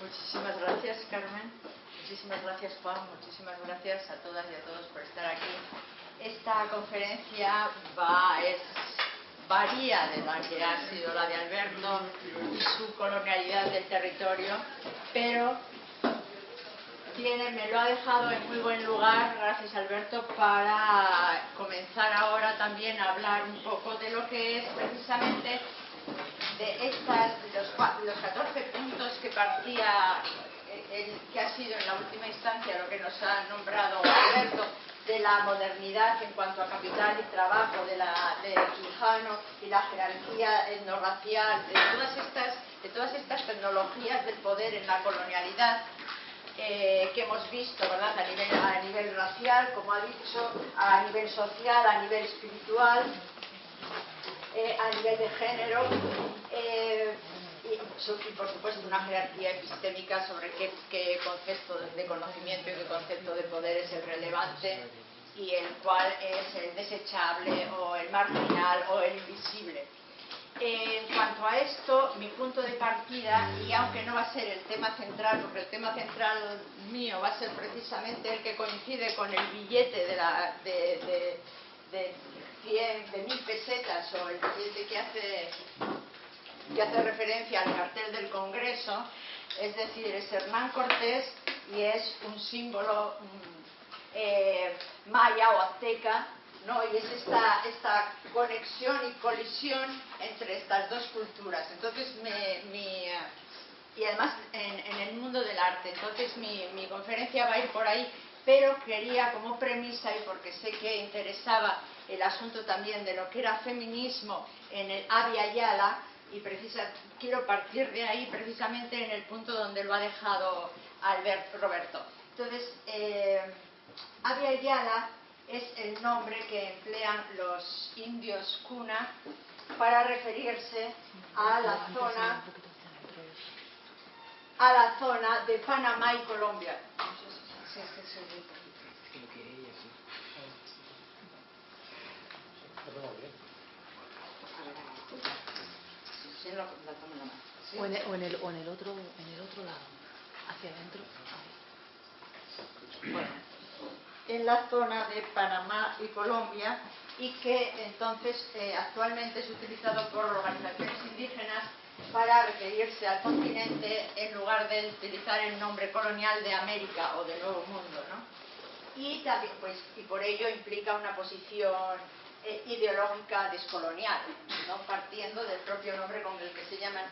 Muchísimas gracias, Carmen. Muchísimas gracias, Juan. Muchísimas gracias a todas y a todos por estar aquí. Esta conferencia varía de la que ha sido la de Alberto y su colonialidad del territorio, pero me lo ha dejado en muy buen lugar, gracias Alberto, para comenzar ahora también a hablar un poco de lo que es precisamente de los 14 puntos que partía, que ha sido en la última instancia lo que nos ha nombrado Alberto, de la modernidad en cuanto a capital y trabajo de Quijano y la jerarquía etnorracial, de todas estas tecnologías del poder en la colonialidad que hemos visto, ¿verdad? A nivel racial, como ha dicho, a nivel social, a nivel espiritual, a nivel de género, y por supuesto una jerarquía epistémica sobre qué concepto de conocimiento y qué concepto de poder es el relevante y el cual es el desechable o el marginal o el invisible. En cuanto a esto, mi punto de partida, y aunque no va a ser el tema central, porque el tema central mío va a ser precisamente el que coincide con el billete de 1000 pesetas, o el billete que hace referencia al cartel del Congreso, es decir, es Hernán Cortés y es un símbolo maya o azteca, ¿no? Y es esta conexión y colisión entre estas dos culturas. Entonces, y además en el mundo del arte. Entonces, mi conferencia va a ir por ahí, pero quería como premisa, y porque sé que interesaba el asunto también de lo que era feminismo en el Abya Yala, y quiero partir de ahí precisamente en el punto donde lo ha dejado Roberto. Entonces, Abya Yala es el nombre que emplean los indios Kuna para referirse a la zona de Panamá y Colombia. O en el otro lado, hacia adentro. Bueno, en la zona de Panamá y Colombia, y que entonces actualmente es utilizado por organizaciones indígenas para referirse al continente en lugar de utilizar el nombre colonial de América o de Nuevo Mundo, ¿no? Y también, y por ello implica una posición ideológica descolonial, ¿no? Partiendo del propio nombre con el que se llaman.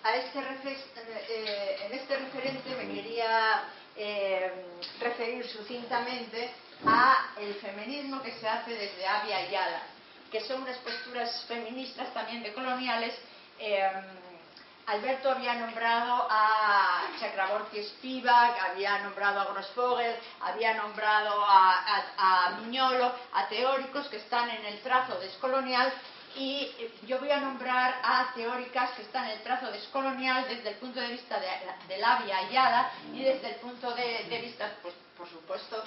En este referente me quería referir sucintamente a el feminismo que se hace desde Abya Yala, que son unas posturas feministas también decoloniales. Alberto había nombrado a Chakraborty Spivak, había nombrado a Grossfogel, había nombrado a Miñolo, a teóricos que están en el trazo descolonial, y yo voy a nombrar a teóricas que están en el trazo descolonial desde el punto de vista de la Abya Yala y desde el punto de vista, pues, por supuesto,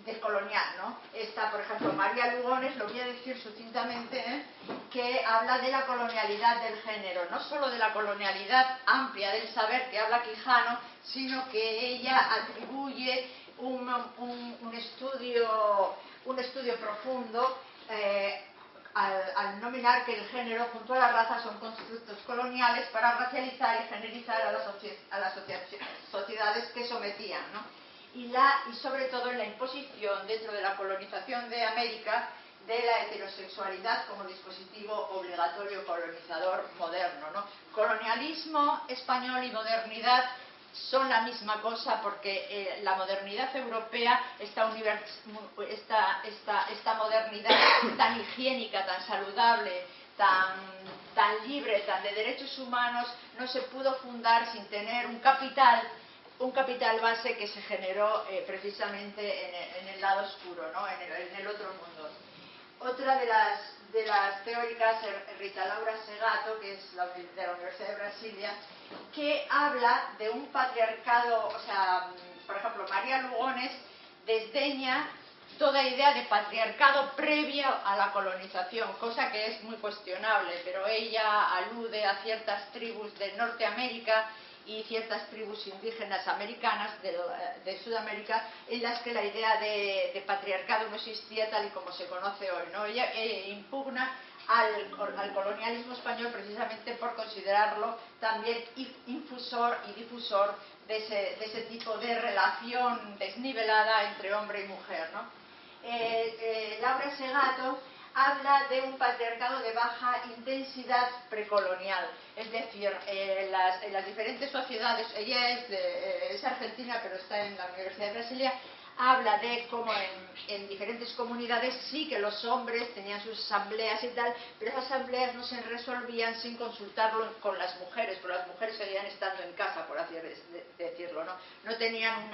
descolonial, ¿no? Está, por ejemplo, María Lugones, lo voy a decir sucintamente, que habla de la colonialidad del género, no solo de la colonialidad amplia del saber que habla Quijano, sino que ella atribuye un estudio profundo al nominar que el género junto a la raza son constructos coloniales para racializar y generalizar a las sociedades que sometían, ¿no? Y sobre todo en la imposición dentro de la colonización de América de la heterosexualidad como dispositivo obligatorio colonizador moderno, ¿no? Colonialismo español y modernidad son la misma cosa, porque la modernidad europea, esta modernidad tan higiénica, tan saludable, tan libre, tan de derechos humanos, no se pudo fundar sin tener un capital base que se generó precisamente en el lado oscuro, ¿no? en el otro mundo. Otra de las teóricas, Rita Laura Segato, que es de la Universidad de Brasilia, que habla de un patriarcado, o sea, por ejemplo, María Lugones desdeña toda idea de patriarcado previa a la colonización, cosa que es muy cuestionable, pero ella alude a ciertas tribus de Norteamérica y ciertas tribus indígenas americanas de Sudamérica, en las que la idea de patriarcado no existía tal y como se conoce hoy, ¿no? Ella impugna al colonialismo español precisamente por considerarlo también infusor y difusor de ese tipo de relación desnivelada entre hombre y mujer, ¿no? Laura Segato habla de un patriarcado de baja intensidad precolonial, es decir, en las diferentes sociedades, ella es argentina pero está en la Universidad de Brasilia, habla de cómo en diferentes comunidades sí que los hombres tenían sus asambleas y tal, pero esas asambleas no se resolvían sin consultarlo con las mujeres, porque las mujeres seguían estando en casa, por así decirlo, ¿no? No tenían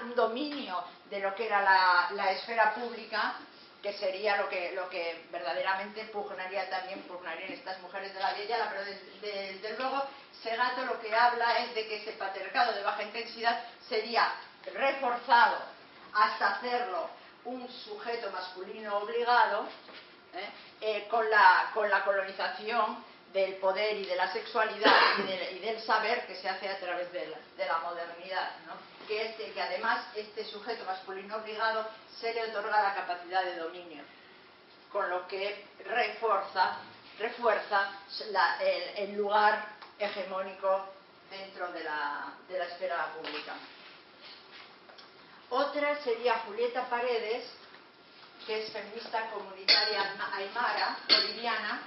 un dominio de lo que era la esfera pública, que sería lo que verdaderamente pugnarían estas mujeres de la Viella, pero desde luego Segato lo que habla es de que ese patriarcado de baja intensidad sería reforzado hasta hacerlo un sujeto masculino obligado, con la colonización del poder y de la sexualidad y del saber que se hace a través de la modernidad, ¿no? Que además este sujeto masculino obligado se le otorga la capacidad de dominio, con lo que refuerza el lugar hegemónico dentro de la esfera pública. Otra sería Julieta Paredes, que es feminista comunitaria aymara, boliviana,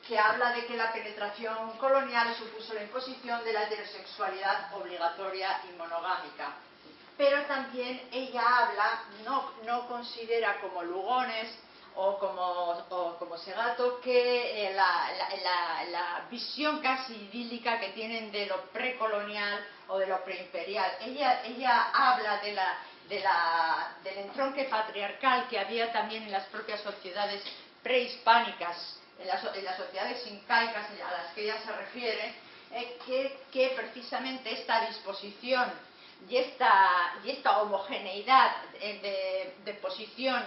que habla de que la penetración colonial supuso la imposición de la heterosexualidad obligatoria y monogámica. Pero también ella habla, no considera como Lugones o como Segato, que la visión casi idílica que tienen de lo precolonial o de lo preimperial. Ella habla del entronque patriarcal que había también en las propias sociedades prehispánicas, en las sociedades incaicas a las que ella se refiere, que precisamente esta disposición y esta homogeneidad de posición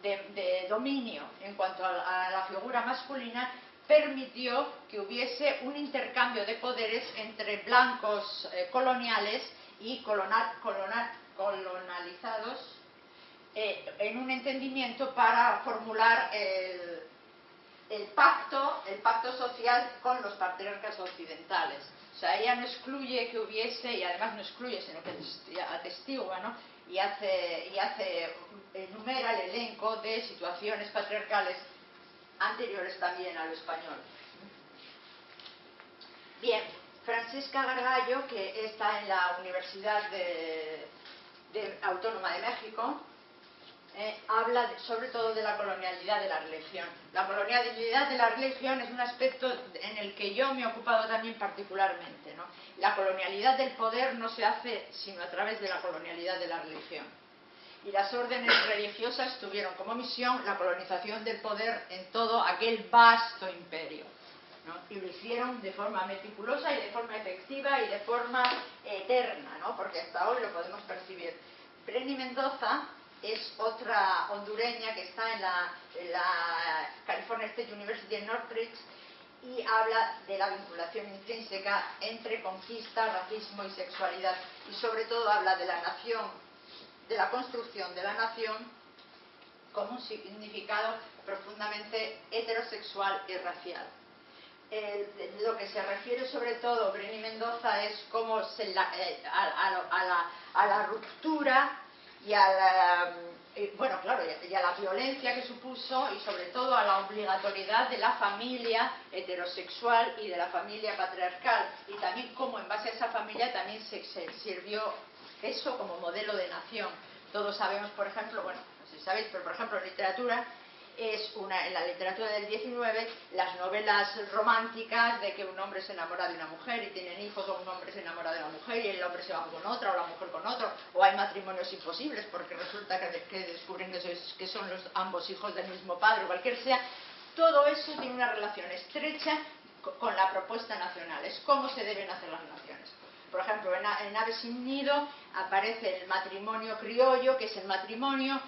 de dominio en cuanto a la figura masculina permitió que hubiese un intercambio de poderes entre blancos coloniales y colonializados en un entendimiento para formular el pacto social con los patriarcas occidentales. O sea, ella no excluye que hubiese, y además no excluye, sino que atestigua, ¿no? y enumera el elenco de situaciones patriarcales anteriores también a lo español. Bien, Francesca Gargallo, que está en la Universidad Autónoma de México, habla sobre todo de la colonialidad de la religión. La colonialidad de la religión es un aspecto en el que yo me he ocupado también particularmente, ¿no? La colonialidad del poder no se hace sino a través de la colonialidad de la religión. Y las órdenes religiosas tuvieron como misión la colonización del poder en todo aquel vasto imperio, ¿no? Y lo hicieron de forma meticulosa y de forma efectiva y de forma eterna, ¿no? Porque hasta hoy lo podemos percibir. Brenny Mendoza es otra hondureña que está en la California State University en Northridge y habla de la vinculación intrínseca entre conquista, racismo y sexualidad, y sobre todo habla de la nación, de la construcción de la nación como un significado profundamente heterosexual y racial. Lo que se refiere sobre todo Brenny Mendoza es cómo a la ruptura y a la violencia que supuso, y sobre todo a la obligatoriedad de la familia heterosexual y de la familia patriarcal, y también cómo en base a esa familia también se sirvió eso como modelo de nación. Todos sabemos, por ejemplo, bueno, no sé si sabéis, pero por ejemplo en literatura, en la literatura del 19, las novelas románticas de que un hombre se enamora de una mujer y tienen hijos, o un hombre se enamora de una mujer y el hombre se va con otra, o la mujer con otro, o hay matrimonios imposibles porque resulta que descubren que son ambos hijos del mismo padre, o cualquier sea. Todo eso tiene una relación estrecha con la propuesta nacional, es cómo se deben hacer las naciones. Por ejemplo, en Ave sin nido aparece el matrimonio criollo, que es el matrimonio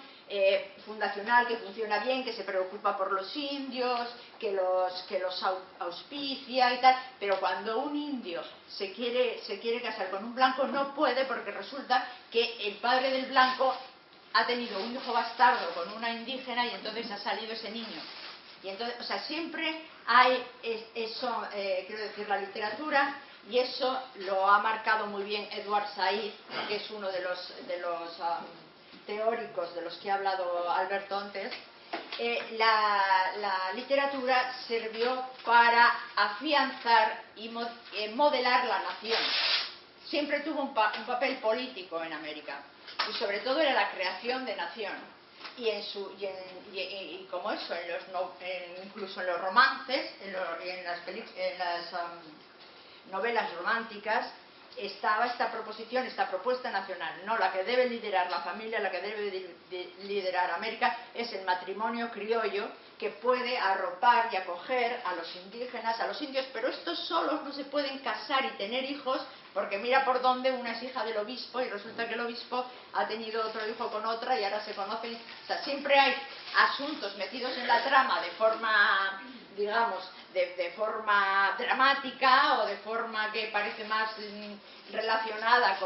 fundacional, que funciona bien, que se preocupa por los indios, que los auspicia y tal, pero cuando un indio se quiere casar con un blanco no puede, porque resulta que el padre del blanco ha tenido un hijo bastardo con una indígena y entonces ha salido ese niño. Y entonces, o sea, siempre hay eso, quiero decir, la literatura, y eso lo ha marcado muy bien Edward Said, que es uno de los teóricos de los que ha hablado Alberto antes. La literatura sirvió para afianzar y modelar la nación. Siempre tuvo un papel político en América, y sobre todo era la creación de nación. Y como eso, incluso en los romances, en las novelas románticas, estaba esta proposición, esta propuesta nacional. No, la que debe liderar la familia, la que debe liderar América es el matrimonio criollo, que puede arropar y acoger a los indígenas, a los indios, pero estos solos no se pueden casar y tener hijos, porque mira por dónde una es hija del obispo y resulta que el obispo ha tenido otro hijo con otra y ahora se conocen. O sea, siempre hay asuntos metidos en la trama de forma, digamos, de forma dramática o de forma que parece más relacionada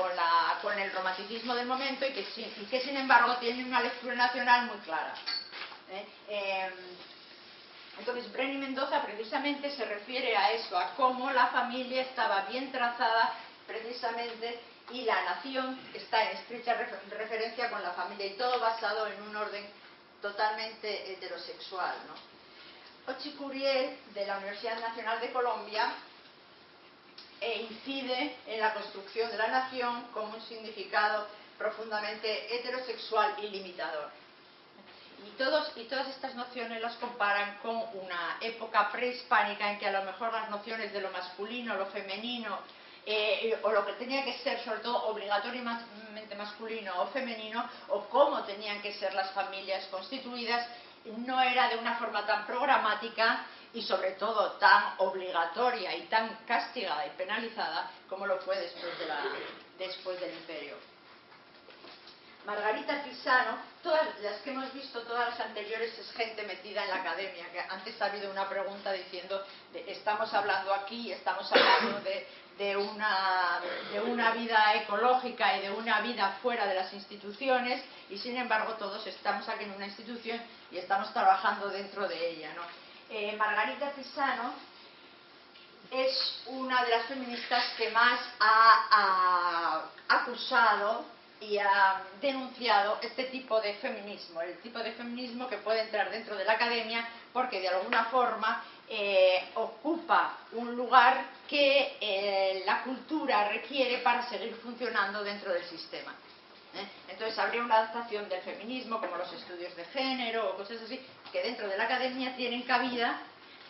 con el romanticismo del momento y que sin embargo tiene una lectura nacional muy clara. Entonces Bren y Mendoza precisamente se refiere a eso, a cómo la familia estaba bien trazada precisamente y la nación está en estrecha referencia con la familia, y todo basado en un orden totalmente heterosexual, ¿no? Ochi Curiel, de la Universidad Nacional de Colombia, incide en la construcción de la nación como un significado profundamente heterosexual y limitador. Y todas estas nociones las comparan con una época prehispánica en que a lo mejor las nociones de lo masculino, lo femenino, o lo que tenía que ser sobre todo obligatoriamente masculino o femenino, o cómo tenían que ser las familias constituidas, no era de una forma tan programática y sobre todo tan obligatoria y tan castigada y penalizada como lo fue después del Imperio. Margarita Pisano, todas las que hemos visto, todas las anteriores, es gente metida en la academia, que antes ha habido una pregunta diciendo, estamos hablando aquí, estamos hablando de una vida ecológica y de una vida fuera de las instituciones, y sin embargo todos estamos aquí en una institución y estamos trabajando dentro de ella, ¿no? Margarita Pisano es una de las feministas que más ha acusado y ha denunciado este tipo de feminismo, el tipo de feminismo que puede entrar dentro de la academia porque de alguna forma ocupa un lugar que la cultura requiere para seguir funcionando dentro del sistema. Entonces habría una adaptación del feminismo, como los estudios de género o cosas así, que dentro de la academia tienen cabida,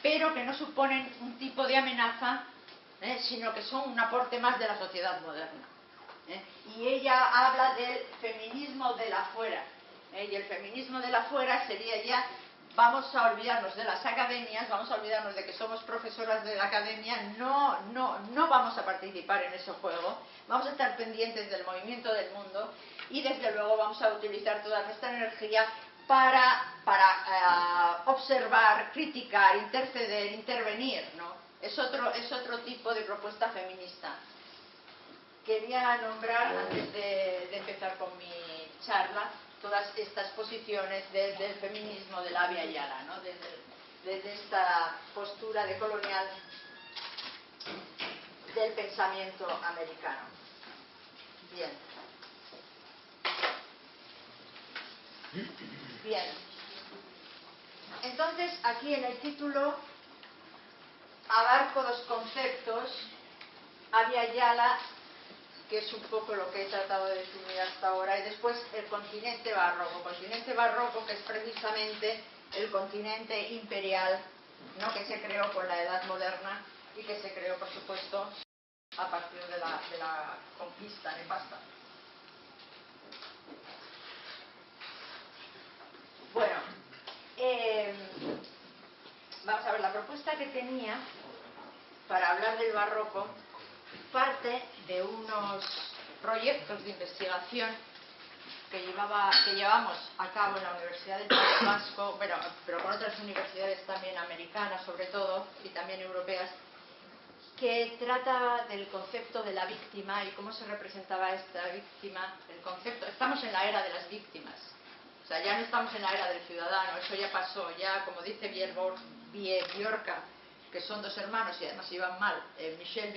pero que no suponen un tipo de amenaza, sino que son un aporte más de la sociedad moderna. Y ella habla del feminismo de la fuera, y el feminismo de la fuera sería ya, vamos a olvidarnos de las academias, vamos a olvidarnos de que somos profesoras de la academia, no vamos a participar en ese juego, vamos a estar pendientes del movimiento del mundo y desde luego vamos a utilizar toda nuestra energía para observar, criticar, interceder, intervenir, ¿no? Es otro tipo de propuesta feminista. Quería nombrar, antes de empezar con mi charla, todas estas posiciones del feminismo de la Avia Yala, ¿no? Desde esta postura decolonial del pensamiento americano. Bien. Entonces, aquí en el título abarco dos conceptos: Avia Yala, que es un poco lo que he tratado de definir hasta ahora, y después el continente barroco, que es precisamente el continente imperial, ¿no? Que se creó con la Edad Moderna y que se creó, por supuesto, a partir de la conquista nefasta. Bueno, vamos a ver, la propuesta que tenía para hablar del barroco parte de unos proyectos de investigación que llevamos a cabo en la Universidad del País Vasco, pero con otras universidades también americanas sobre todo, y también europeas, que trata del concepto de la víctima y cómo se representaba esta víctima. El concepto, estamos en la era de las víctimas, o sea, ya no estamos en la era del ciudadano, eso ya pasó, ya como dice Biorka, que son dos hermanos y además iban mal, Michel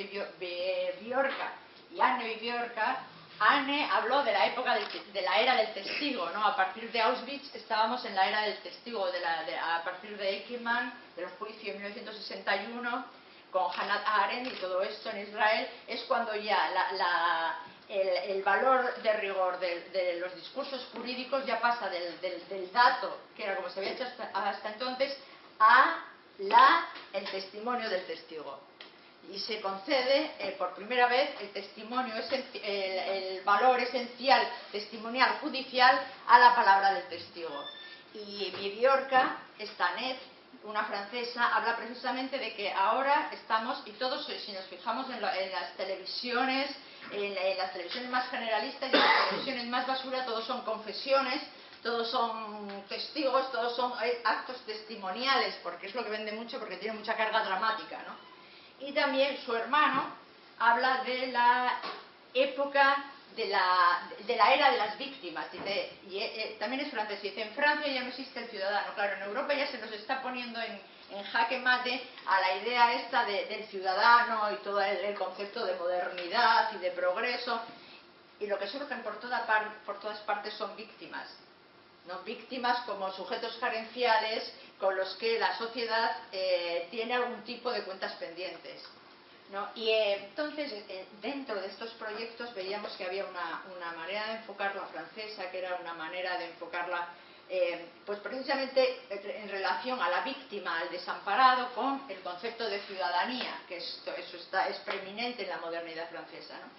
Biorka y Anne Biorka. Anne habló de la época de la era del testigo, ¿no? A partir de Auschwitz estábamos en la era del testigo, a partir de Eichmann, de los juicios en 1961, con Hannah Arendt y todo esto en Israel, es cuando ya el valor de rigor de los discursos jurídicos ya pasa del dato, que era como se había hecho hasta entonces, a el testimonio del testigo. Y se concede por primera vez el testimonio, el valor esencial testimonial judicial a la palabra del testigo. Y Biorka, Stanet, una francesa, habla precisamente de que ahora estamos, y todos, si nos fijamos en las televisiones, en las televisiones más generalistas y en las televisiones más basura, todos son confesiones, todos son testigos, todos son actos testimoniales, porque es lo que vende mucho, porque tiene mucha carga dramática, ¿no? Y también su hermano habla de la época de la era de las víctimas, dice, también es francés, dice, en Francia ya no existe el ciudadano, claro, en Europa ya se nos está poniendo en jaque mate a la idea esta del ciudadano y todo el concepto de modernidad y de progreso, y lo que surgen por todas partes son víctimas, ¿no? Víctimas como sujetos carenciales con los que la sociedad tiene algún tipo de cuentas pendientes, ¿no? Y entonces dentro de estos proyectos veíamos que había una manera de enfocarla francesa, que era una manera de enfocarla pues precisamente en relación a la víctima, al desamparado, con el concepto de ciudadanía, que eso es preeminente en la modernidad francesa, ¿no?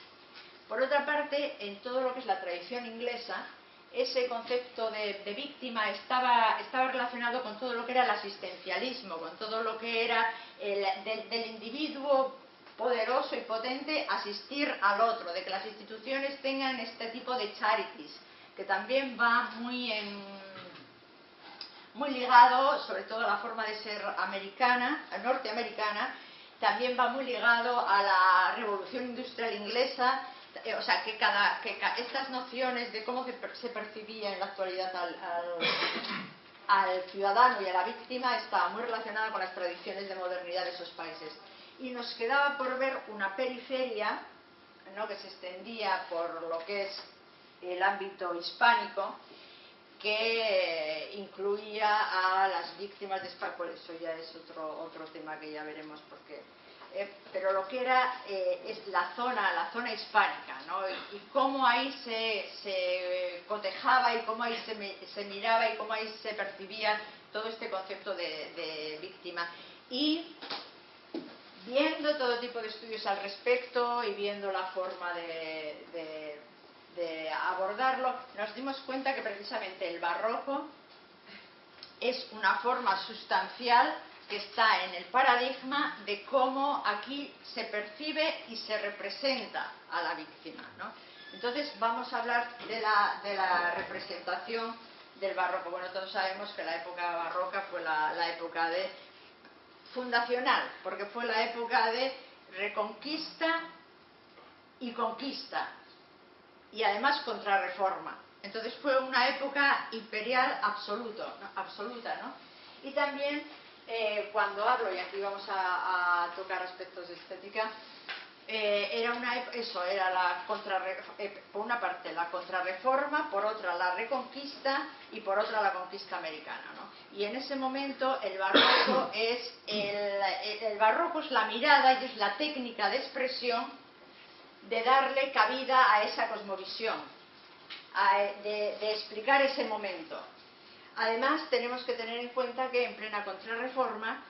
Por otra parte, en todo lo que es la tradición inglesa, ese concepto de víctima estaba relacionado con todo lo que era el asistencialismo, con todo lo que era del individuo poderoso y potente asistir al otro, de que las instituciones tengan este tipo de charities, que también va muy ligado, sobre todo a la forma de ser americana, norteamericana, también va muy ligado a la revolución industrial inglesa, o sea, que estas nociones de cómo se percibía en la actualidad al ciudadano y a la víctima estaba muy relacionada con las tradiciones de modernidad de esos países. Y nos quedaba por ver una periferia, ¿no?, que se extendía por lo que es el ámbito hispánico, que incluía a las víctimas de España, por eso ya es otro tema que ya veremos porque pero lo que era es la zona hispánica, ¿no? Y cómo ahí se cotejaba y cómo ahí se miraba y cómo ahí se percibía todo este concepto de víctima. Y viendo todo tipo de estudios al respecto y viendo la forma de abordarlo, nos dimos cuenta que precisamente el barroco es una forma sustancial que está en el paradigma de cómo aquí se percibe y se representa a la víctima, ¿no? Entonces vamos a hablar de la representación del barroco. Bueno, todos sabemos que la época barroca fue la época fundacional, porque fue la época de reconquista y conquista, y además contrarreforma. Entonces fue una época imperial absoluta, ¿no? Y también cuando hablo, y aquí vamos a tocar aspectos de estética, era por una parte la contrarreforma, por otra la reconquista y por otra la conquista americana, ¿no? Y en ese momento el barroco es la mirada y es la técnica de expresión de darle cabida a esa cosmovisión, de explicar ese momento. Además, tenemos que tener en cuenta que en plena contrarreforma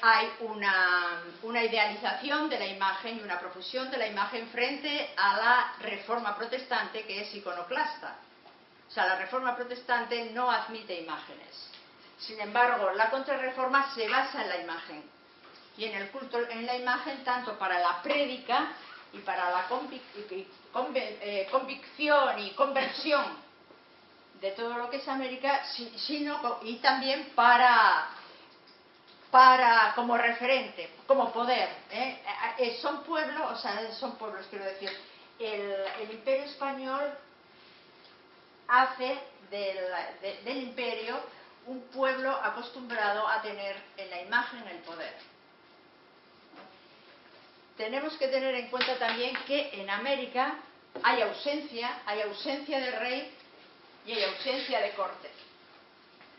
hay una idealización de la imagen y una profusión de la imagen frente a la reforma protestante, que es iconoclasta. O sea, la reforma protestante no admite imágenes. Sin embargo, la contrarreforma se basa en la imagen y en el culto en la imagen, tanto para la prédica y para la convicción y conversión de todo lo que es América, sino y también para como referente, como poder. Son pueblos, quiero decir, el Imperio Español hace del imperio un pueblo acostumbrado a tener en la imagen el poder. Tenemos que tener en cuenta también que en América hay ausencia de rey y hay ausencia de corte,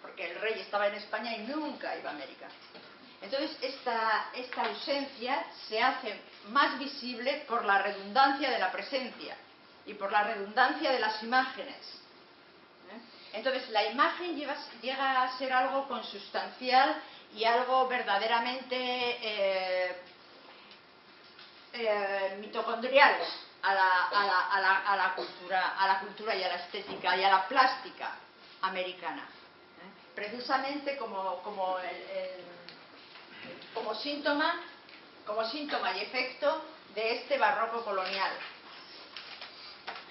porque el rey estaba en España y nunca iba a América. Entonces esta ausencia se hace más visible por la redundancia de la presencia y por la redundancia de las imágenes. Entonces la imagen llega a ser algo consustancial y algo verdaderamente mitocondrial a la cultura y a la estética y a la plástica americana, precisamente como síntoma y efecto de este barroco colonial.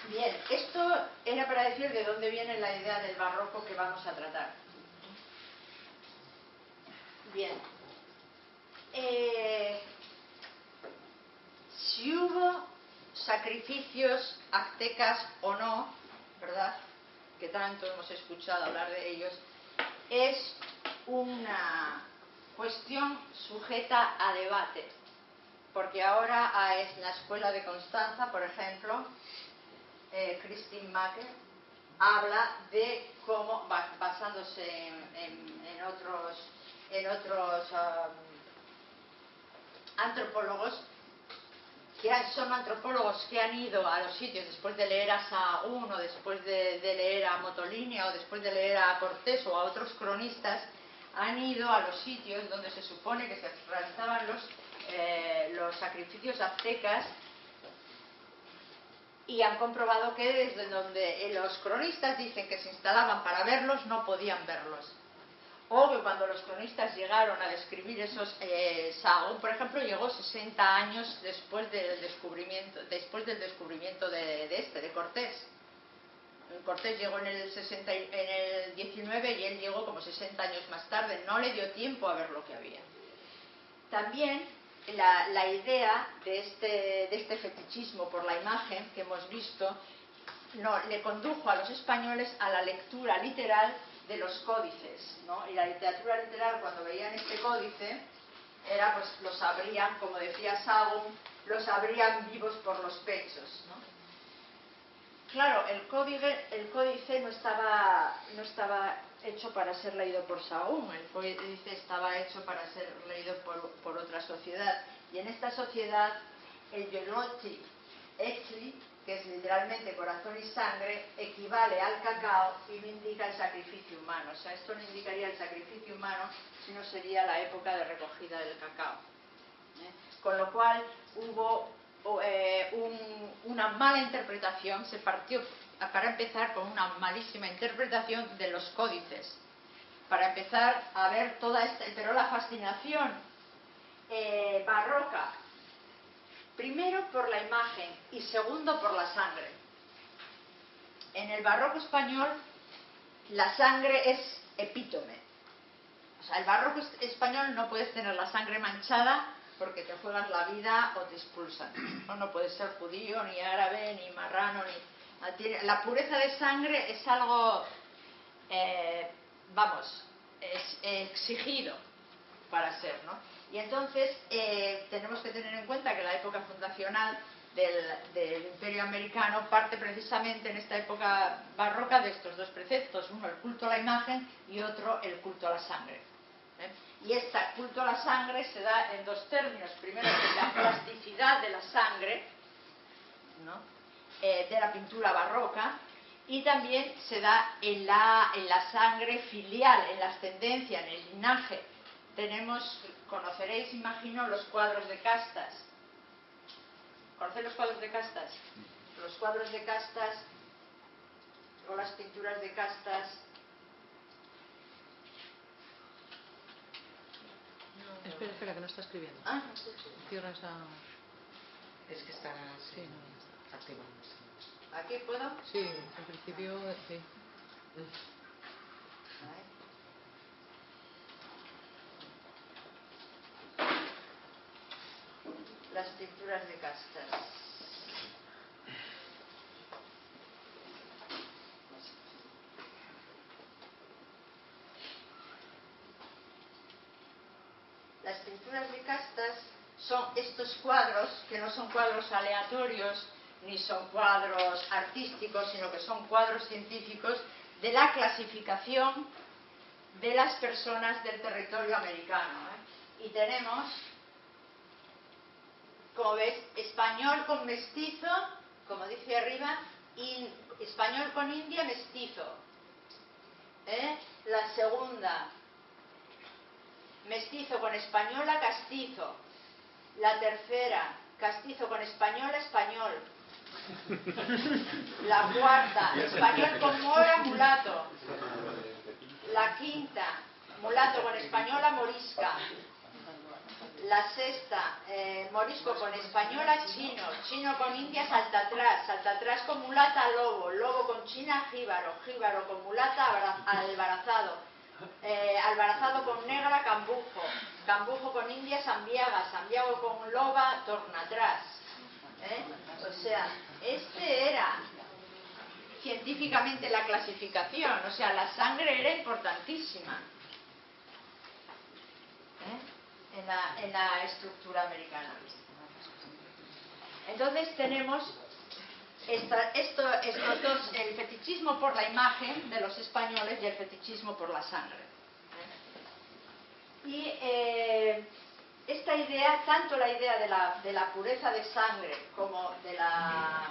Bien, esto era para decir de dónde viene la idea del barroco que vamos a tratar. Bien, si hubo sacrificios aztecas o no, ¿verdad?, que tanto hemos escuchado hablar de ellos, es una cuestión sujeta a debate, porque ahora en la escuela de Constanza, por ejemplo, Christine Macker habla de cómo, basándose en otros antropólogos, que son antropólogos que han ido a los sitios después de leer a Sahagún o después de leer a Motolinia o después de leer a Cortés o a otros cronistas, han ido a los sitios donde se supone que se realizaban los sacrificios aztecas y han comprobado que desde donde los cronistas dicen que se instalaban para verlos, no podían verlos. O que cuando los cronistas llegaron a describir esos, Sahagún, por ejemplo, llegó 60 años después del descubrimiento de Cortés. Cortés llegó en el 19 y él llegó como 60 años más tarde. No le dio tiempo a ver lo que había. También la idea de este fetichismo por la imagen que hemos visto le condujo a los españoles a la lectura literal de los códices, ¿no? Y la literatura literal, cuando veían este códice, era, pues, los abrían, como decía Sahagún, los abrían vivos por los pechos, ¿no? Claro, el códice no estaba hecho para ser leído por Sahagún, el códice estaba hecho para ser leído por otra sociedad. Y en esta sociedad, el Yoloti Exli, que es literalmente corazón y sangre, equivale al cacao y no indica el sacrificio humano. O sea, esto no indicaría el sacrificio humano, sino sería la época de recogida del cacao. Con lo cual hubo una mala interpretación, se partió para empezar con una malísima interpretación de los códices, para empezar a ver pero la fascinación barroca, primero por la imagen y segundo por la sangre. En el barroco español la sangre es epítome. O sea, el barroco español no puedes tener la sangre manchada porque te juegas la vida o te expulsan. No puedes ser judío, ni árabe, ni marrano, la pureza de sangre es algo, es exigido para ser, ¿no? Y entonces tenemos que tener en cuenta que la época fundacional del Imperio Americano parte precisamente en esta época barroca de estos dos preceptos, uno el culto a la imagen y otro el culto a la sangre. Y este culto a la sangre se da en dos términos. Primero, en la plasticidad de la sangre, ¿no?, de la pintura barroca, y también se da en la sangre filial, en la ascendencia, en el linaje. Conoceréis, imagino, los cuadros de castas. ¿Conocéis los cuadros de castas? Los cuadros de castas o las pinturas de castas. Espera, que no está escribiendo. Ah, no estoy escribiendo. Cierra esa... Es que estará Sí, no, ya está. activándose. ¿Aquí puedo? Sí, en principio sí. Las pinturas de castas. Las pinturas de castas son estos cuadros, que no son cuadros aleatorios, ni son cuadros artísticos, sino que son cuadros científicos de la clasificación de las personas del territorio americano. Y tenemos, como ves, español con mestizo, como dice arriba, y español con india, mestizo. La segunda, mestizo con española, castizo. La tercera, castizo con española, español. La cuarta, español con mora, mulato. La quinta, mulato con española, morisca. La sexta, morisco con española, chino. Chino con india, salta atrás con mulata, lobo. Lobo con china, jíbaro. Jíbaro con mulata, albarazado. Albarazado con negra, cambujo. Cambujo con india, sambiaga. Sambiago con loba, torna atrás. O sea, este era científicamente la clasificación. O sea, la sangre era importantísima en la estructura americana. Entonces tenemos estos dos, el fetichismo por la imagen de los españoles y el fetichismo por la sangre. Y esta idea, tanto la idea de la pureza de sangre como de la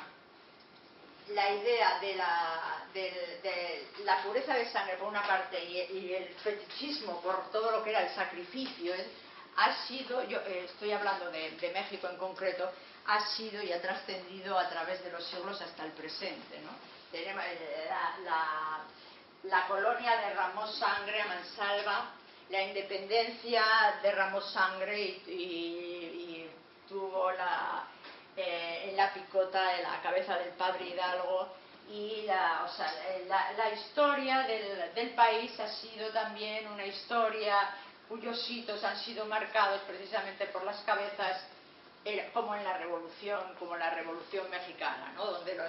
idea de la pureza de sangre por una parte y el fetichismo por todo lo que era el sacrificio, ha sido, yo estoy hablando de México en concreto, ha sido y ha trascendido a través de los siglos hasta el presente, ¿no? Tenemos la colonia derramó sangre a mansalva, la independencia derramó sangre y tuvo en la picota, en la cabeza del padre Hidalgo, y la historia del país ha sido también una historia cuyos hitos han sido marcados precisamente por las cabezas, como en la Revolución Mexicana, ¿no? Donde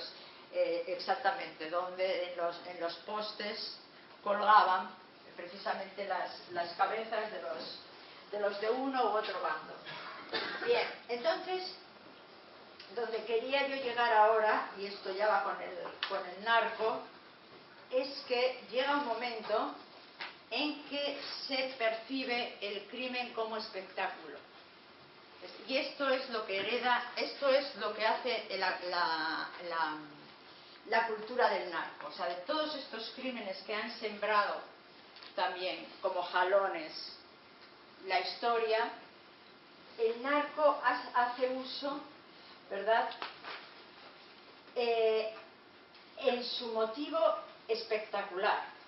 exactamente, en los postes colgaban precisamente las cabezas de los de uno u otro bando. Bien, entonces, donde quería yo llegar ahora, y esto ya va con el narco, es que llega un momento en que se percibe el crimen como espectáculo. Y esto es lo que esto es lo que hace la cultura del narco. O sea, de todos estos crímenes que han sembrado también como jalones la historia, el narco hace uso, ¿verdad?, en su motivo espectacular.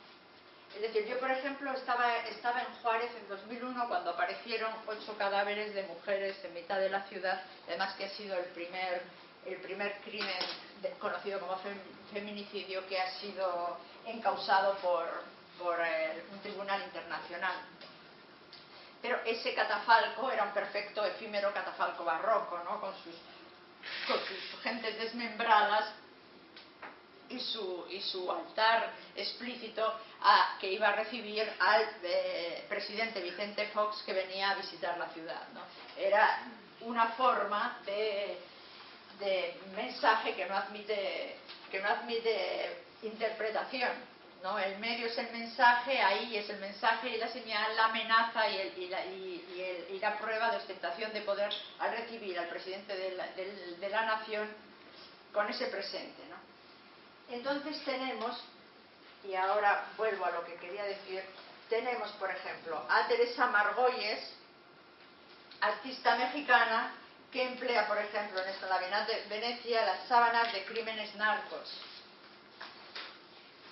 Es decir, yo por ejemplo estaba en Juárez en 2001 cuando aparecieron 8 cadáveres de mujeres en mitad de la ciudad, además que ha sido el primer crimen conocido como feminicidio que ha sido encausado por un tribunal internacional. Pero ese catafalco era un perfecto efímero catafalco barroco, ¿no? Con sus gentes desmembradas y su altar explícito que iba a recibir al presidente Vicente Fox, que venía a visitar la ciudad, ¿no? Era una forma de mensaje que no admite interpretación, ¿no? El medio es el mensaje, ahí es el mensaje y la señal, la amenaza y la prueba de ostentación de poder al recibir al presidente de la nación con ese presente, ¿no? Entonces tenemos, y ahora vuelvo a lo que quería decir, tenemos por ejemplo a Teresa Margolles, artista mexicana, que emplea por ejemplo en la Bienal de Venecia las sábanas de crímenes narcos.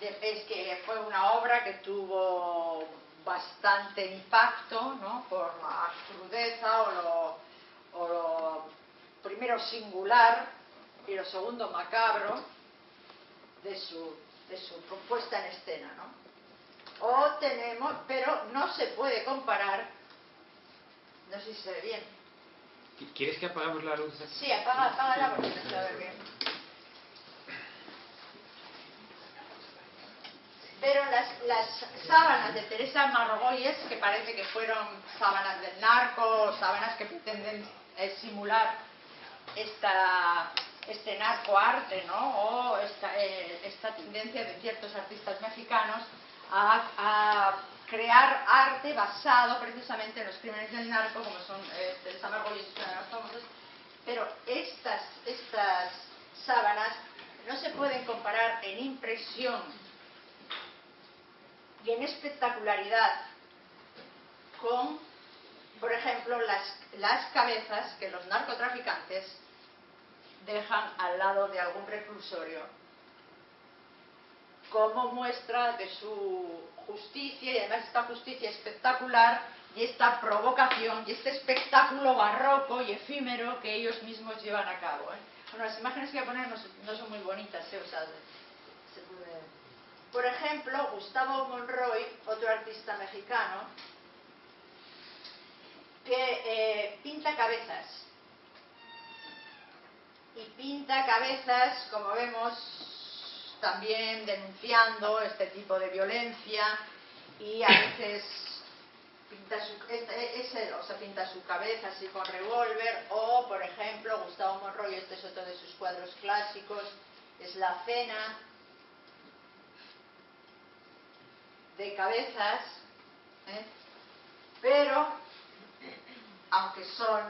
Es que fue una obra que tuvo bastante impacto, ¿no?, por la crudeza o primero singular y lo segundo macabro de su puesta en escena, ¿no? O tenemos, pero no se puede comparar, no sé si se ve bien. ¿Quieres que apagamos la luz? Sí, apágala porque no se va a ver bien. Pero las sábanas de Teresa Margolles, que parece que fueron sábanas del narco, sábanas que pretenden simular este narcoarte, ¿no? O esta tendencia de ciertos artistas mexicanos a crear arte basado precisamente en los crímenes del narco, como son Teresa Margolles y una de las famosas. Pero estas sábanas no se pueden comparar en impresión y en espectacularidad con, por ejemplo, las cabezas que los narcotraficantes dejan al lado de algún reclusorio como muestra de su justicia, y además esta justicia espectacular y esta provocación y este espectáculo barroco y efímero que ellos mismos llevan a cabo, ¿eh? Bueno, las imágenes que voy a poner no son muy bonitas, ¿eh? O sea, se puede... Por ejemplo, Gustavo Monroy, otro artista mexicano, que pinta cabezas. Y pinta cabezas, como vemos, también denunciando este tipo de violencia, y a veces pinta su cabeza así con revólver. O, por ejemplo, Gustavo Monroy, este es otro de sus cuadros clásicos, es La Cena, de cabezas, ¿eh? Pero, aunque son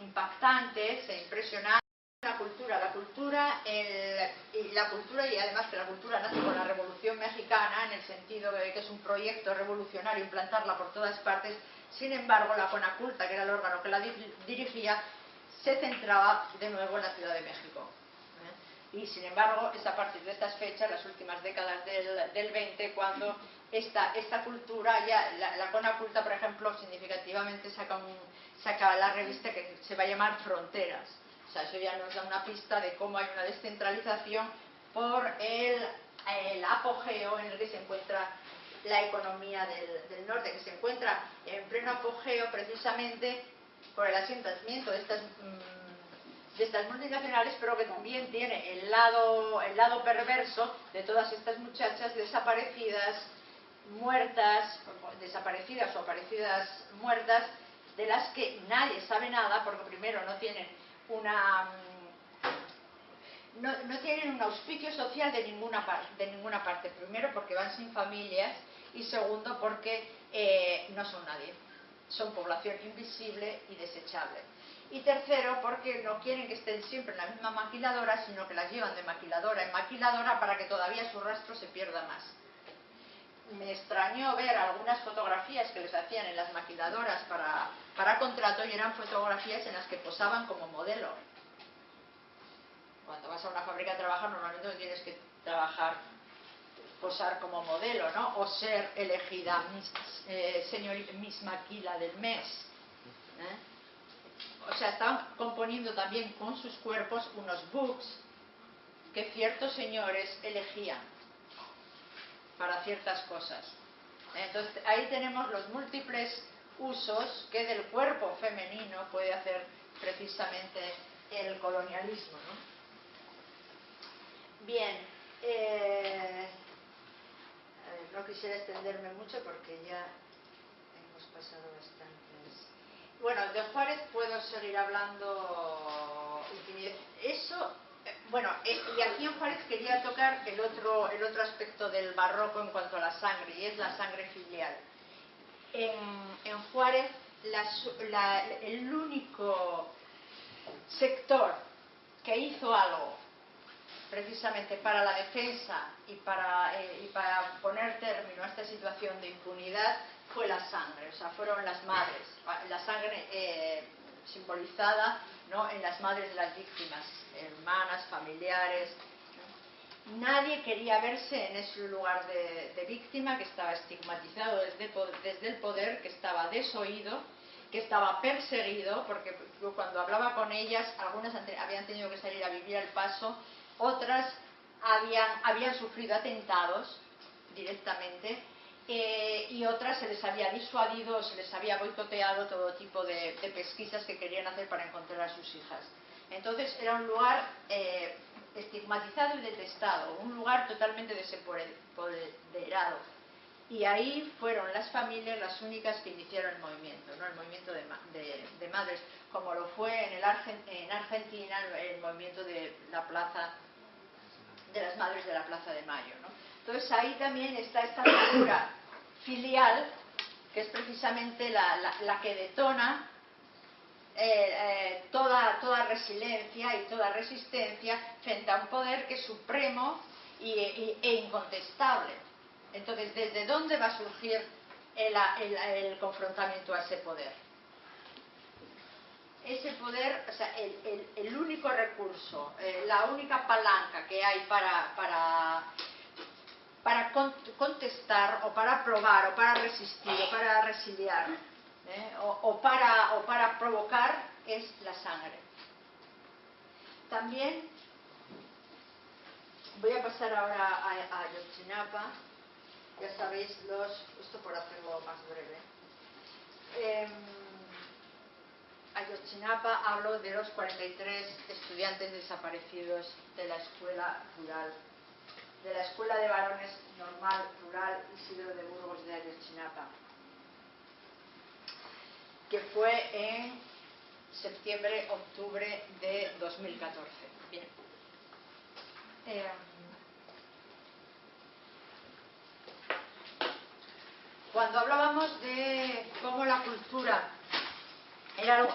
impactantes e impresionantes, la cultura y además que la cultura nace con la Revolución Mexicana, en el sentido de que es un proyecto revolucionario implantarla por todas partes. Sin embargo, la Conaculta, que era el órgano que la dirigía, se centraba de nuevo en la Ciudad de México. Y sin embargo, es a partir de estas fechas, las últimas décadas del 20, cuando esta cultura, ya la Conaculta, por ejemplo, significativamente saca la revista que se va a llamar Fronteras. O sea, eso ya nos da una pista de cómo hay una descentralización por el apogeo en el que se encuentra la economía del norte, que se encuentra en pleno apogeo precisamente por el asentamiento de estas multinacionales, pero que también tiene el lado perverso de todas estas muchachas desaparecidas, muertas, desaparecidas o aparecidas muertas, de las que nadie sabe nada, porque primero no tienen no tienen un auspicio social de ninguna parte. Primero porque van sin familias, y segundo porque no son nadie, son población invisible y desechable. Y tercero, porque no quieren que estén siempre en la misma maquiladora, sino que las llevan de maquiladora en maquiladora para que todavía su rastro se pierda más. Me extrañó ver algunas fotografías que les hacían en las maquiladoras para contrato, y eran fotografías en las que posaban como modelo. Cuando vas a una fábrica a trabajar, normalmente no tienes que posar como modelo, ¿no? O ser elegida Miss Maquila del mes, ¿eh? O sea, estaban componiendo también con sus cuerpos unos books que ciertos señores elegían para ciertas cosas. Entonces ahí tenemos los múltiples usos que del cuerpo femenino puede hacer precisamente el colonialismo, ¿no? Bien, no quisiera extenderme mucho porque ya hemos pasado bastantes. Bueno, de Juárez puedo seguir hablando infinidad. Eso, bueno, y aquí en Juárez quería tocar el otro aspecto del barroco en cuanto a la sangre, y es la sangre filial. En Juárez, el único sector que hizo algo precisamente para la defensa y para poner término a esta situación de impunidad fue la sangre. O sea, fueron las madres, la sangre simbolizada, ¿no?, en las madres de las víctimas, hermanas, familiares. Nadie quería verse en ese lugar de víctima, que estaba estigmatizado desde el poder, que estaba desoído, que estaba perseguido, porque cuando hablaba con ellas, algunas habían tenido que salir a vivir al Paso, otras habían sufrido atentados directamente, y otras se les había disuadido, se les había boicoteado todo tipo de pesquisas que querían hacer para encontrar a sus hijas. Entonces era un lugar estigmatizado y detestado, un lugar totalmente desempoderado. Y ahí fueron las familias las únicas que iniciaron el movimiento, ¿no? El movimiento de madres, como lo fue en Argentina el movimiento de la plaza, de las madres de la Plaza de Mayo, ¿no? Entonces ahí también está esta figura filial, que es precisamente la que detona toda resiliencia y toda resistencia frente a un poder que es supremo e incontestable. Entonces, ¿desde dónde va a surgir el confrontamiento a ese poder? Ese poder, o sea, el único recurso, la única palanca que hay para contestar o para probar o para resistir o para resiliar o para provocar es la sangre. También voy a pasar ahora a Ayotzinapa. Ya sabéis, esto por hacerlo más breve. Ayotzinapa hablo de los 43 estudiantes desaparecidos de la escuela rural, de la Escuela de Varones Normal Rural Isidro de Burgos de Ayotzinapa, que fue en septiembre-octubre de 2014. Bien. Cuando hablábamos de cómo la cultura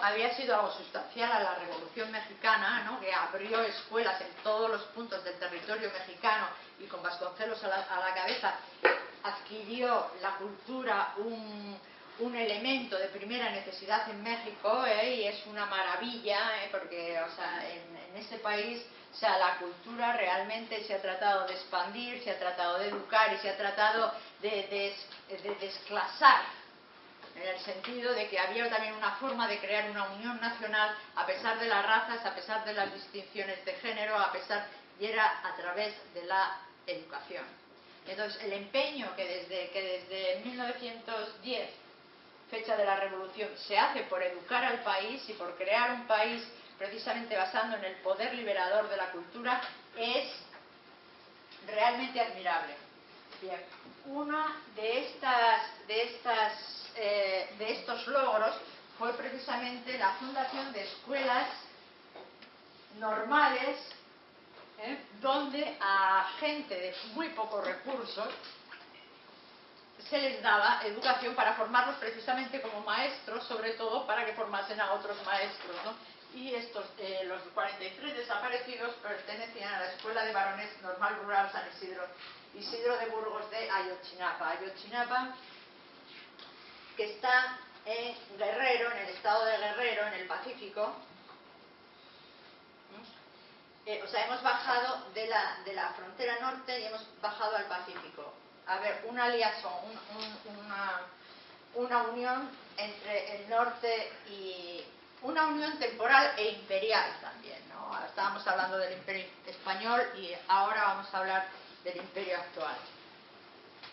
había sido algo sustancial a la Revolución Mexicana, ¿no? Que abrió escuelas en todos los puntos del territorio mexicano y con Vasconcelos a la cabeza adquirió la cultura un elemento de primera necesidad en México, y es una maravilla, porque o sea, en ese país, o sea, la cultura realmente se ha tratado de expandir, se ha tratado de educar y se ha tratado de desclasar, en el sentido de que había también una forma de crear una unión nacional a pesar de las razas, a pesar de las distinciones de género, y era a través de la educación. Entonces, el empeño que desde 1910, fecha de la Revolución, se hace por educar al país y por crear un país precisamente basado en el poder liberador de la cultura es realmente admirable. Bien, una de estos logros fue precisamente la fundación de escuelas normales, donde a gente de muy pocos recursos se les daba educación para formarlos precisamente como maestros, sobre todo para que formasen a otros maestros, ¿no? Y los 43 desaparecidos pertenecían a la Escuela de Varones Normal Rural San Isidro de Burgos de Ayotzinapa. Ayotzinapa, que está en Guerrero, en el estado de Guerrero, en el Pacífico. O sea, hemos bajado de la frontera norte y hemos bajado al Pacífico. A ver, una alianza, una unión entre el norte y una unión temporal e imperial también, ¿no? Estábamos hablando del Imperio Español y ahora vamos a hablar del Imperio actual.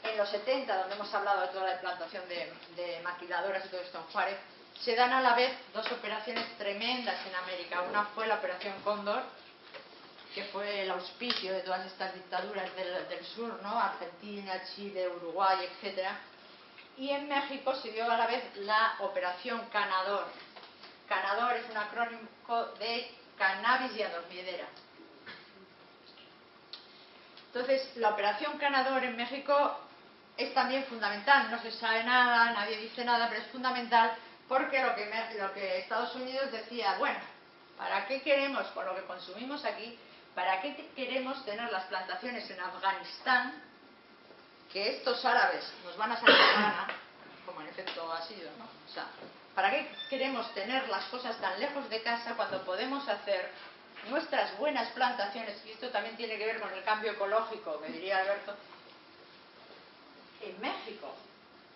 En los 70, donde hemos hablado de toda la implantación de maquiladoras y todo esto en Juárez, se dan a la vez dos operaciones tremendas en América. Una fue la Operación Cóndor, que fue el auspicio de todas estas dictaduras del sur, ¿no? Argentina, Chile, Uruguay, etc. Y en México se dio a la vez la Operación Canador. Canador es un acrónimo de cannabis y adormidera. Entonces, la Operación Canador en México es también fundamental. No se sabe nada, nadie dice nada, pero es fundamental porque lo que Estados Unidos decía, bueno, ¿para qué queremos, con lo que consumimos aquí, para qué queremos tener las plantaciones en Afganistán, que estos árabes nos van a sacar la gana, como en efecto ha sido, ¿no? O sea, ¿para qué queremos tener las cosas tan lejos de casa cuando podemos hacer nuestras buenas plantaciones? Y esto también tiene que ver con el cambio ecológico, que diría Alberto, en México.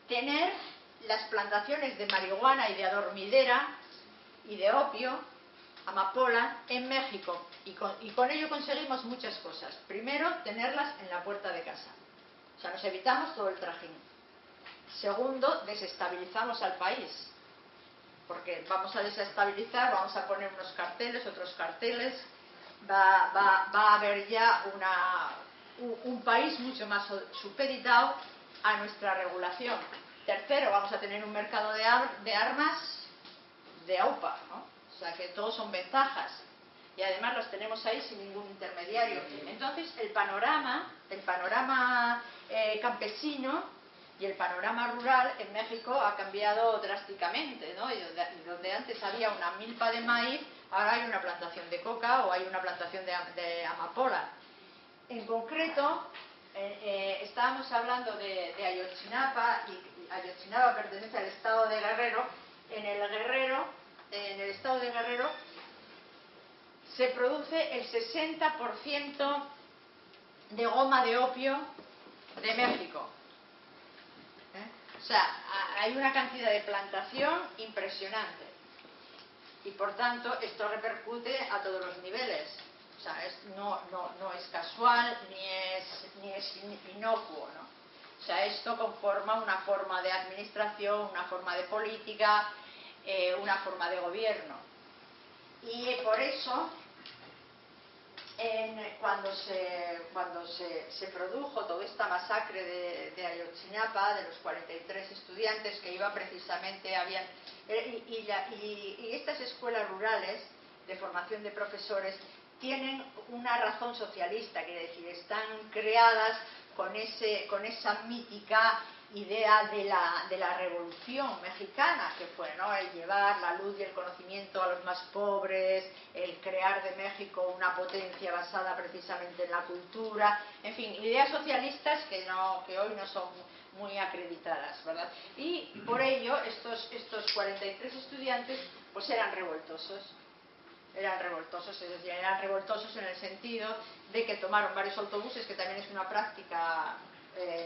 Tener las plantaciones de marihuana y de adormidera y de opio, amapola, en México. Y con ello conseguimos muchas cosas. Primero, tenerlas en la puerta de casa. O sea, nos evitamos todo el trajín. Segundo, desestabilizamos al país. Porque vamos a desestabilizar, vamos a poner unos carteles, otros carteles. Va a haber ya un país mucho más supeditado a nuestra regulación. Tercero, vamos a tener un mercado de armas de AUPA, ¿no? O sea que todos son ventajas. Y además los tenemos ahí sin ningún intermediario. Entonces el panorama campesino y el panorama rural en México ha cambiado drásticamente, ¿no? Y donde antes había una milpa de maíz, ahora hay una plantación de coca o hay una plantación de amapola. En concreto, estábamos hablando de Ayotzinapa, y Ayotzinapa pertenece al estado de Guerrero. En el estado de Guerrero se produce el 60% de goma de opio de México. O sea, hay una cantidad de plantación impresionante. Y por tanto, esto repercute a todos los niveles. O sea, no es casual ni es inocuo, ¿no? O sea, esto conforma una forma de administración, una forma de política, una forma de gobierno. Y por eso, cuando se produjo toda esta masacre de Ayotzinapa, de los 43 estudiantes que iban precisamente, y estas escuelas rurales de formación de profesores tienen una razón socialista, quiere decir, están creadas con esa mítica idea de la revolución mexicana, que fue, ¿no?, el llevar la luz y el conocimiento a los más pobres, el crear de México una potencia basada precisamente en la cultura, en fin, ideas socialistas que hoy no son muy acreditadas, ¿verdad? Y por ello estos 43 estudiantes pues eran revoltosos, es decir, eran revoltosos en el sentido de que tomaron varios autobuses, que también es una práctica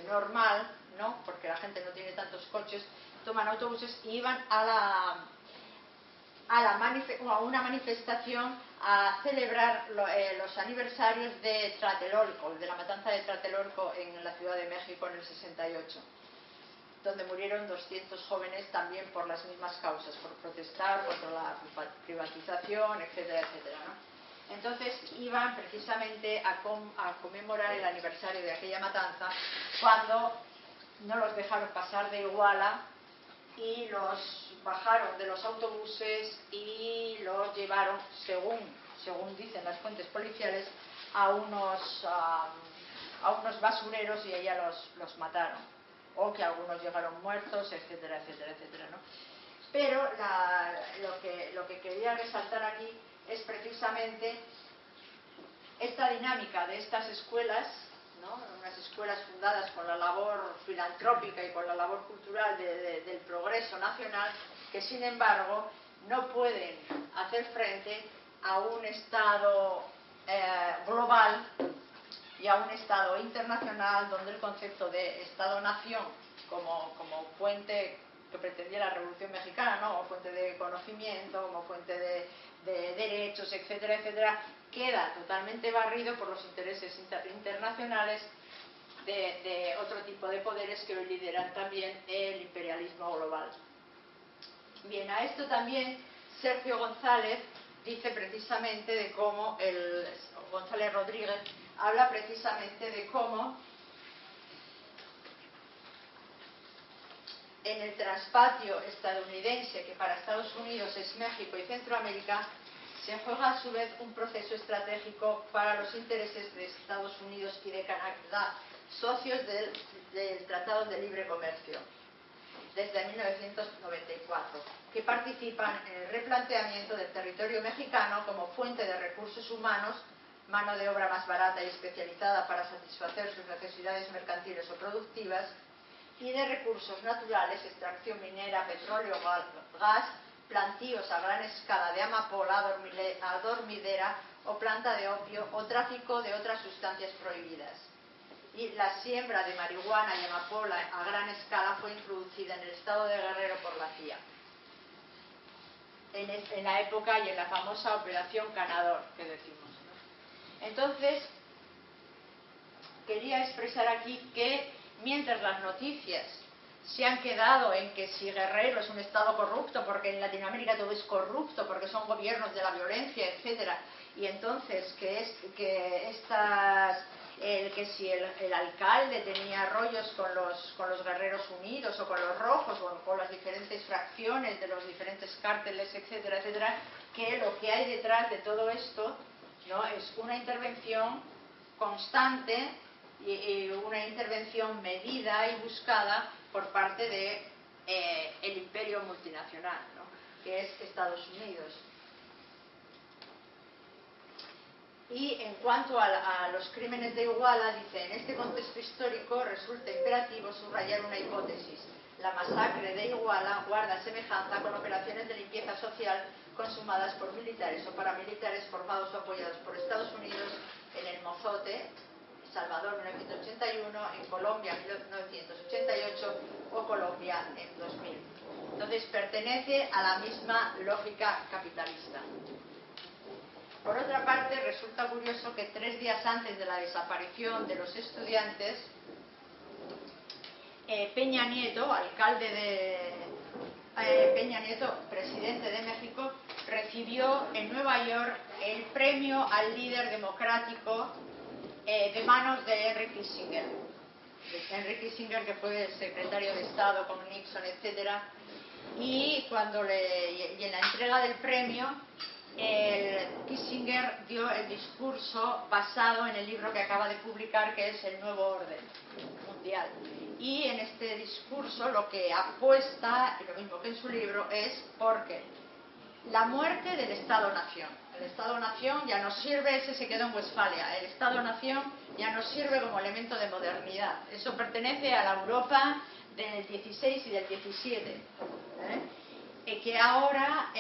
normal, ¿no?, porque la gente no tiene tantos coches, toman autobuses y iban a una manifestación a celebrar los aniversarios de Tlatelolco, de la matanza de Tlatelolco en la Ciudad de México en el 68, donde murieron 200 jóvenes también por las mismas causas, por protestar contra la privatización, etcétera, etcétera, ¿no? Entonces iban precisamente a conmemorar el aniversario de aquella matanza, cuando no los dejaron pasar de Iguala y los bajaron de los autobuses y los llevaron, según dicen las fuentes policiales, a unos basureros, y allá los mataron, o que algunos llegaron muertos, etcétera, etcétera, etcétera, ¿no? Pero lo que quería resaltar aquí es precisamente esta dinámica de estas escuelas, ¿no?, unas escuelas fundadas con la labor filantrópica y con la labor cultural del progreso nacional, que sin embargo no pueden hacer frente a un Estado global y a un Estado internacional, donde el concepto de Estado-nación como fuente que pretendía la Revolución Mexicana, ¿no?, como fuente de conocimiento, como fuente de derechos, etcétera, etcétera, queda totalmente barrido por los intereses internacionales de otro tipo de poderes que hoy lideran también el imperialismo global. Bien, a esto también Sergio González dice precisamente de cómo, González Rodríguez habla precisamente de cómo en el transpatio estadounidense, que para Estados Unidos es México y Centroamérica, se juega a su vez un proceso estratégico para los intereses de Estados Unidos y de Canadá, socios del Tratado de Libre Comercio, desde 1994, que participan en el replanteamiento del territorio mexicano como fuente de recursos humanos, mano de obra más barata y especializada para satisfacer sus necesidades mercantiles o productivas, y de recursos naturales, extracción minera, petróleo, gas, plantíos a gran escala de amapola, adormidera o planta de opio, o tráfico de otras sustancias prohibidas. y la siembra de marihuana y amapola a gran escala fue introducida en el estado de Guerrero por la CIA. En la época y en la famosa Operación Canador, que decimos, ¿no? Entonces, quería expresar aquí que mientras las noticias se han quedado en que si Guerrero es un estado corrupto, porque en Latinoamérica todo es corrupto, porque son gobiernos de la violencia, etcétera, y entonces que si el alcalde tenía rollos con los Guerreros Unidos o con los Rojos o con las diferentes fracciones de los diferentes cárteles, etcétera, etcétera, que lo que hay detrás de todo esto, ¿no?, es una intervención constante y una intervención medida y buscada por parte de el imperio multinacional, ¿no?, que es Estados Unidos. Y en cuanto a los crímenes de Iguala, dice: en este contexto histórico resulta imperativo subrayar una hipótesis. La masacre de Iguala guarda semejanza con operaciones de limpieza social consumadas por militares o paramilitares formados o apoyados por Estados Unidos en el Mozote, Salvador 1981, en Colombia 1988 o Colombia en 2000. Entonces pertenece a la misma lógica capitalista. Por otra parte, resulta curioso que 3 días antes de la desaparición de los estudiantes, Peña Nieto, Peña Nieto, presidente de México, recibió en Nueva York el premio al líder democrático de manos de Henry Kissinger. Henry Kissinger, que fue el secretario de Estado con Nixon, etc. Y en la entrega del premio, Kissinger dio el discurso basado en el libro que acaba de publicar, que es El Nuevo Orden Mundial. Y en este discurso lo que apuesta, lo mismo que en su libro, es porque la muerte del Estado-Nación. El Estado-Nación ya no sirve, ese se quedó en Westfalia. El Estado-Nación ya no sirve como elemento de modernidad. Eso pertenece a la Europa del 16 y del 17. Que ahora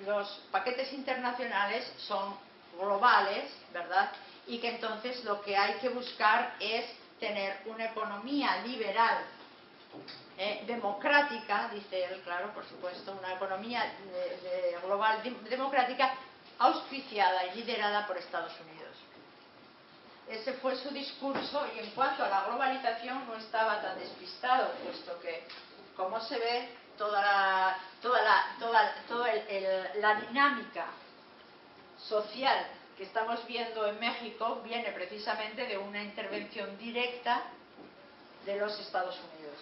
los paquetes internacionales son globales, ¿verdad? Y que entonces lo que hay que buscar es tener una economía liberal, democrática, dice él, claro, por supuesto, una economía global democrática auspiciada y liderada por Estados Unidos. Ese fue su discurso, y en cuanto a la globalización no estaba tan despistado, puesto que, como se ve, toda la dinámica social que estamos viendo en México viene precisamente de una intervención directa de los Estados Unidos.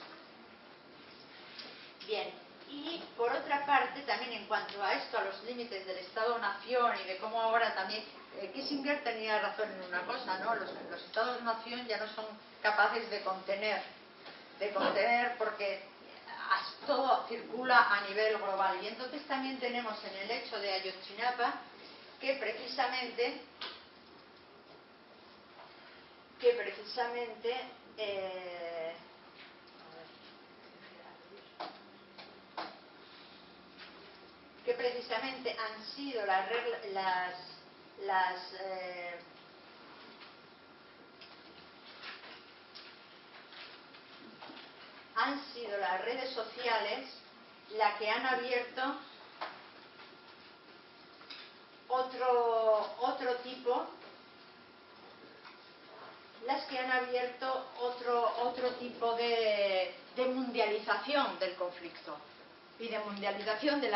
Bien, y por otra parte, también en cuanto a esto, a los límites del Estado-Nación y de cómo ahora también, Kissinger tenía razón en una cosa, ¿no? Los Estados-Nación ya no son capaces de contener porque todo circula a nivel global. Y entonces también tenemos en el hecho de Ayotzinapa que precisamente han sido las redes sociales las que han abierto otro tipo de mundialización del conflicto y de mundialización del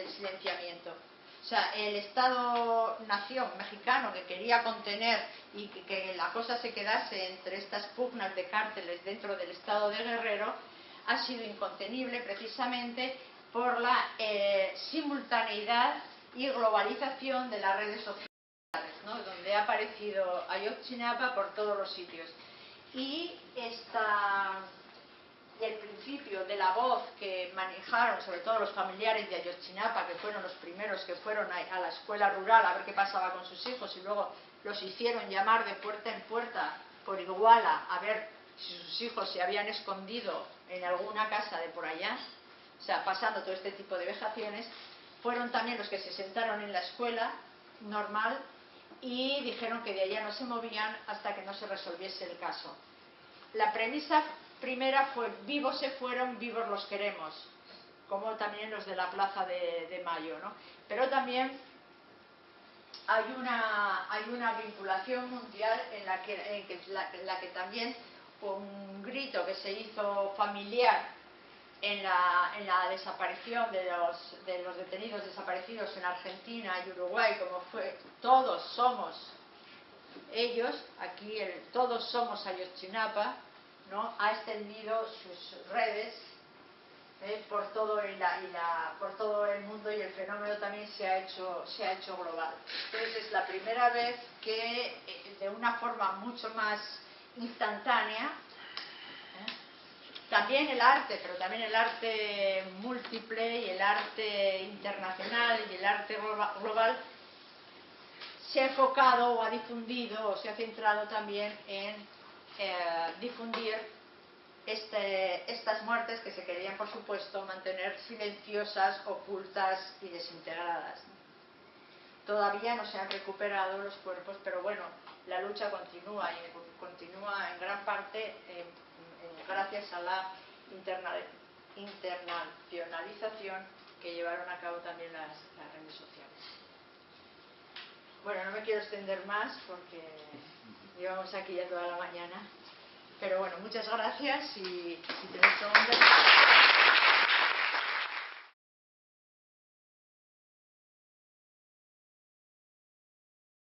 silenciamiento. O sea, el Estado-Nación mexicano, que quería contener y que la cosa se quedase entre estas pugnas de cárteles dentro del Estado de Guerrero, ha sido incontenible precisamente por la simultaneidad y globalización de las redes sociales, ¿no?, donde ha aparecido Ayotzinapa por todos los sitios. Y el principio de la voz que manejaron, sobre todo los familiares de Ayotzinapa, que fueron los primeros que fueron a la escuela rural a ver qué pasaba con sus hijos, y luego los hicieron llamar de puerta en puerta por Iguala a ver si sus hijos se habían escondido en alguna casa de por allá, o sea, pasando todo este tipo de vejaciones. Fueron también los que se sentaron en la escuela normal y dijeron que de allá no se movían hasta que no se resolviese el caso. La premisa primera fue: vivos se fueron, vivos los queremos, como también los de la Plaza de Mayo, ¿no? Pero también hay una vinculación mundial en la que también un grito que se hizo familiar en la desaparición de los detenidos desaparecidos en Argentina y Uruguay, como fue "todos somos ellos", aquí "todos somos Ayotzinapa", ¿no? Ha extendido sus redes por todo el mundo, y el fenómeno también se ha hecho global. Entonces es la primera vez que de una forma mucho más instantánea, también el arte, pero también el arte múltiple y el arte internacional y el arte global, se ha enfocado o ha difundido o se ha centrado también en difundir estas muertes que se querían, por supuesto, mantener silenciosas, ocultas y desintegradas. Todavía no se han recuperado los cuerpos, pero bueno, la lucha continúa, y continúa en gran parte gracias a la internacionalización que llevaron a cabo también las redes sociales. Bueno, no me quiero extender más porque llevamos aquí ya toda la mañana. Pero bueno, muchas gracias, y si tenéis preguntas...